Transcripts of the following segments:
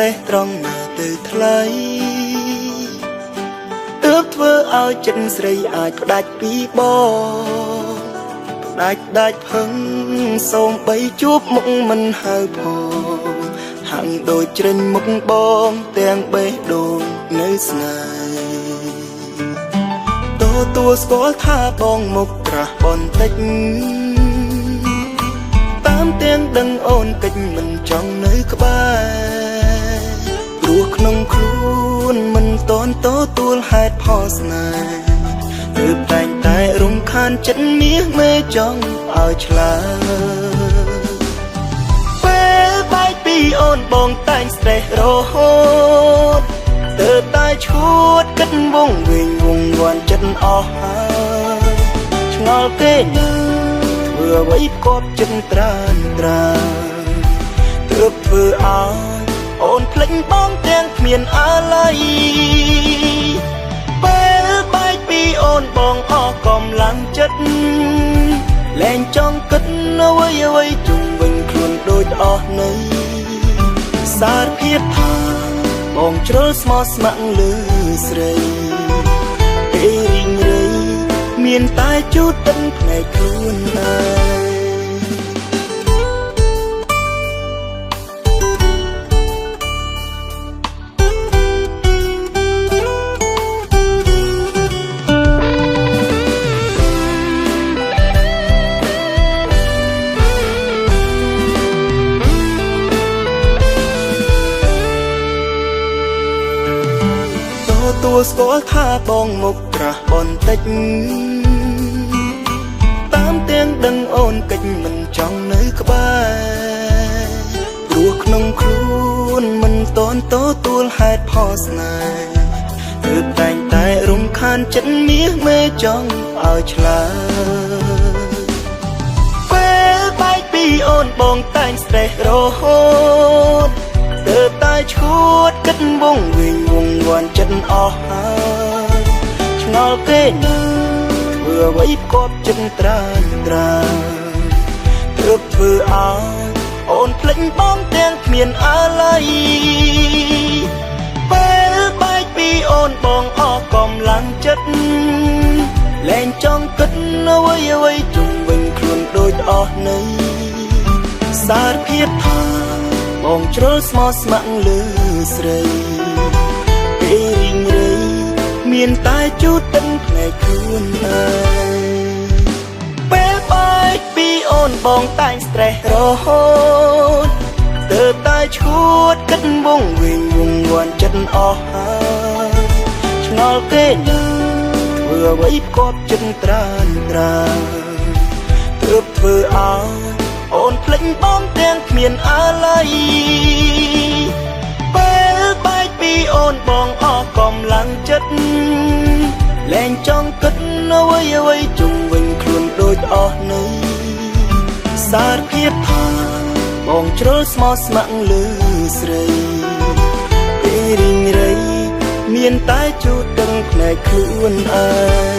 សេះត្រង់ណាទៅថ្លៃទើបធ្វើឲ្យចិត្តស្រីអាចផ្ដាច់ពីបងផ្ដាច់ផឹងសូមបីជួបមុខមិនហៅផងហាំងដូចជ្រិញមុខបងទាំងបេះដូងនៅស្នេហ៍ទទួលស្គាល់ថាបងមុខក្រាស់បន្តិចតាមទាំងដឹងអូនកិច្ចមិនចង់នៅក្បែរព្រោះក្នុងខ្លួនមិនតន់ទទួលហេតុផលស្នេហ៍ទើបតែងតែរំខានចិត្តមាសមេចង់ឲ្យឆ្លើយពេលបែកពីអូនបងតែងស្រេះរហូតទើបតែឈួតគិតវងវិញវងវាន់ចិត្តអស់ហើយឆ្ងល់គេណាធ្វើអ្វីផ្គប់ចិត្តត្រានទើបធ្វើឲ្យអូនភ្លេចបងទាំងគ្មានអាល័យពេលបែកពីអូនបងអស់កំលាំងចិត្តលែងចង់គិតអ្វីជុំវិញខ្លួនដូចអស់ន័យសារភាពថាបងជ្រុលស្មោះស្ម័គ្រលើស្រីពេលរីងរៃមានតែជូតទឹកភ្នែកខ្លួនឯងទទួលស្គាល់ថាបងមុខក្រាស់បន្តិចតាមទាំងដឹងអូនកិច្ចមិនចង់នៅក្បែរព្រោះក្នុងខ្លួនមិនតន់ទទួលហេតុផលស្នេហ៍ទើបតែងតែរំខានចិត្តមាសមេចង់ឲ្យឆ្លើយពេលបែកពីអូនបងតែងស្រេះរហូតទើបតែឈួតគិតវងវិញវងវាន់ចិត្តអស់ហើយឆ្ងល់គេណាធ្វើអ្វីផ្គប់ចិត្តត្រានទើបធ្វើឲ្យអូនភ្លេចបងទាំងគ្មានអាល័យពេលបែកពីអូនបងអស់កំលាំងចិត្តលែងចង់គិតអ្វីជុំវិញខ្លួនដូចអស់ន័យសារភាពថាបងជ្រុលស្មោះស្ម័គ្រលើស្រីពេលរីងរៃមានតែជូតទឹកភ្នែកខ្លួនឯងពេលបែកពីអូនបងតែងស្រេះរហូតទើបតែឈួតគិតវងវិញវងវាន់ចិត្តអស់ហើយឆ្ងល់គេណាធ្វើអ្វីផ្គប់ចិត្តត្រានទើបធ្វើឲ្យអូនភ្លេចបងទាំងគ្មានអាល័យពេលបែកពីអូនបងអស់កំលាំងចិត្តលែងចង់គិតអ្វីជុំវិញខ្លួនដូចអស់ន័យសារភាពថាបងជ្រុលស្មោះស្ម័គ្រលើស្រីពេលរីងរៃមានតែជូតទឹកភ្នែកខ្លួនឯ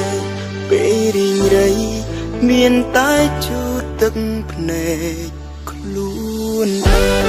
ងពេលរីងរៃមានតែជូតទឹកភ្នែកខ្លួនឯង